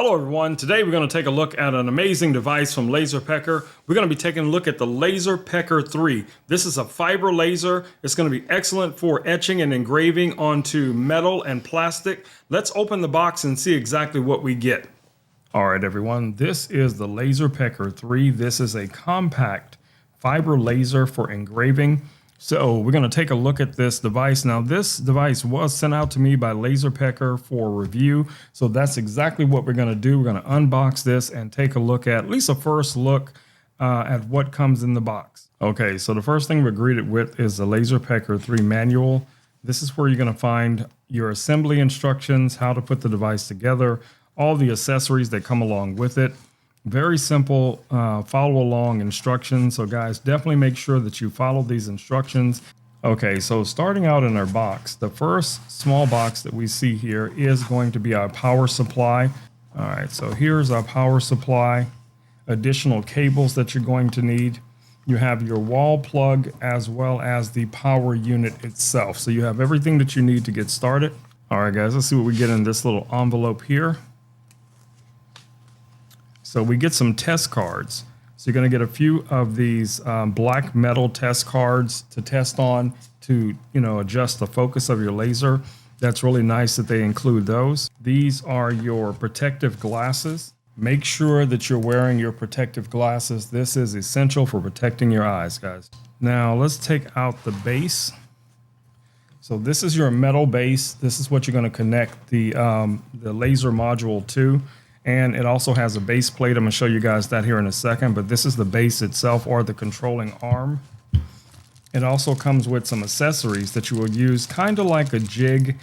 Hello everyone, today we're going to take a look at an amazing device from LaserPecker. We're going to be taking a look at the LaserPecker 3. This is a fiber laser. It's going to be excellent for etching and engraving onto metal and plastic. Let's open the box and see exactly what we get. Alright everyone, this is the LaserPecker 3. This is a compact fiber laser for engraving. So we're going to take a look at this device. Now this device was sent out to me by LaserPecker for review. So that's exactly what we're going to do. We're going to unbox this and take a look at least a first look at what comes in the box. Okay, so the first thing we're greeted with is the LaserPecker 3 manual. This is where you're going to find your assembly instructions, how to put the device together, all the accessories that come along with it. Very simple follow along instructions. So guys, definitely make sure that you follow these instructions. Okay, so starting out in our box, the first small box that we see here is going to be our power supply. All right, so here's our power supply, additional cables that you're going to need. You have your wall plug as well as the power unit itself. So you have everything that you need to get started. All right, guys, let's see what we get in this little envelope here. So we get some test cards. So you're going to get a few of these black metal test cards to test on to, adjust the focus of your laser. That's really nice that they include those. These are your protective glasses. Make sure that you're wearing your protective glasses. This is essential for protecting your eyes, guys. Now let's take out the base. So this is your metal base. This is what you're going to connect the laser module to. And it also has a base plate. I'm going to show you guys that here in a second, but this is the base itself or the controlling arm. It also comes with some accessories that you will use kind of like a jig.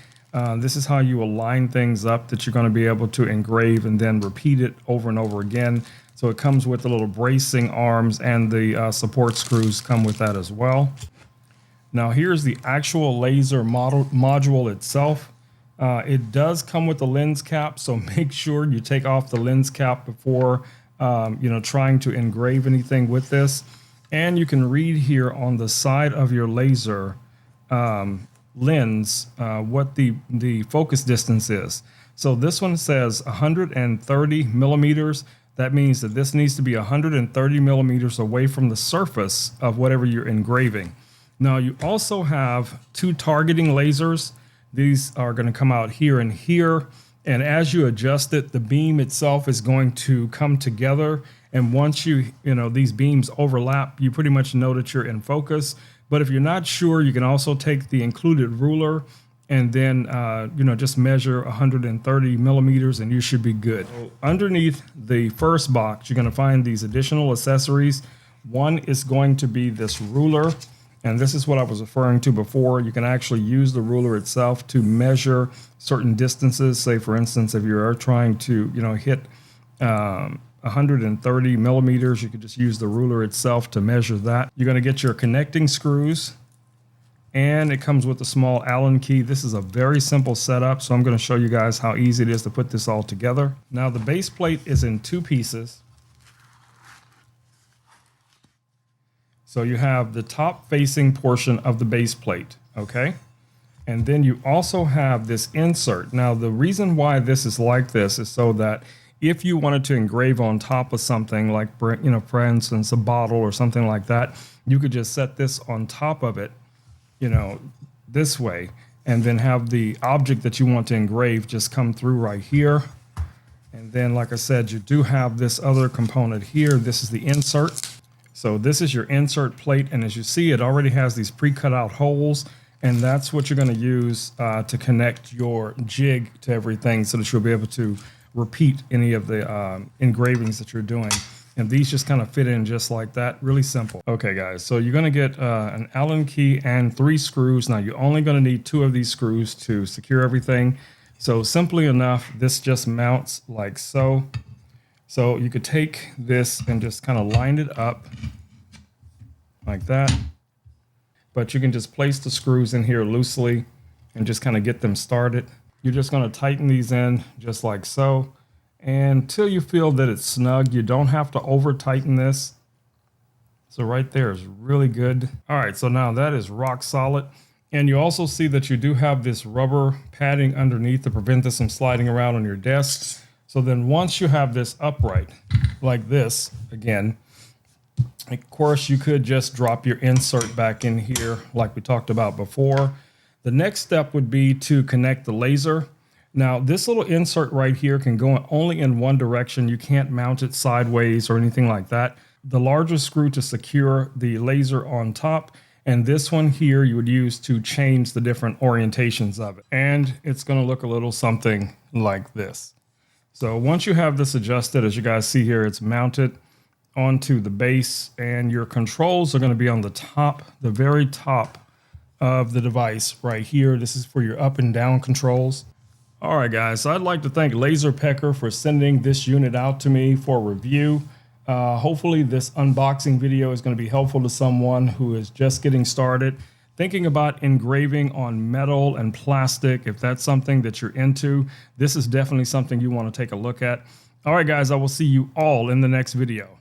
This is how you will line things up that you're going to be able to engrave and then repeat it over and over again. So it comes with the little bracing arms, and the support screws come with that as well. Now here's the actual laser module itself. It does come with a lens cap, so make sure you take off the lens cap before trying to engrave anything with this. And you can read here on the side of your laser lens what the focus distance is. So this one says 130 millimeters. That means that this needs to be 130 millimeters away from the surface of whatever you're engraving. Now you also have two targeting lasers. These are going to come out here and here, and as you adjust it, the beam itself is going to come together. And once these beams overlap, you pretty much know that you're in focus. But if you're not sure, you can also take the included ruler and then just measure 130 millimeters, and you should be good. So underneath the first box, you're going to find these additional accessories. One is going to be this ruler. And this is what I was referring to before. You can actually use the ruler itself to measure certain distances. Say, for instance, if you are trying to, hit 130 millimeters, you could just use the ruler itself to measure that. You're going to get your connecting screws, and it comes with a small Allen key. This is a very simple setup, so I'm going to show you guys how easy it is to put this all together. Now, the base plate is in two pieces. So you have the top facing portion of the base plate, okay? And then you also have this insert. Now the reason why this is like this is so that if you wanted to engrave on top of something like, for instance, a bottle or something like that, you could just set this on top of it, this way, and then have the object that you want to engrave just come through right here. And then, like I said, you do have this other component here. This is the insert. So this is your insert plate, and as you see, it already has these pre-cut out holes, and that's what you're going to use to connect your jig to everything so that you'll be able to repeat any of the engravings that you're doing. And these just kind of fit in just like that. Really simple. Okay, guys, so you're going to get an Allen key and 3 screws. Now, you're only going to need 2 of these screws to secure everything. So simply enough, this just mounts like so. So you could take this and just kind of line it up like that. But you can just place the screws in here loosely and just kind of get them started. You're just going to tighten these in just like so. And until you feel that it's snug, you don't have to over tighten this. So right there is really good. All right, so now that is rock solid. And you also see that you do have this rubber padding underneath to prevent this from sliding around on your desk. So then once you have this upright like this, again, of course, you could just drop your insert back in here like we talked about before. The next step would be to connect the laser. Now, this little insert right here can go only in one direction. You can't mount it sideways or anything like that. The larger screw to secure the laser on top, and this one here you would use to change the different orientations of it. And it's going to look a little something like this. So once you have this adjusted, as you guys see here, it's mounted onto the base, and your controls are going to be on the top, the very top of the device right here. This is for your up and down controls. All right, guys, so I'd like to thank LaserPecker for sending this unit out to me for review. Hopefully this unboxing video is going to be helpful to someone who is just getting started, thinking about engraving on metal and plastic. If that's something that you're into, this is definitely something you want to take a look at. All right, guys, I will see you all in the next video.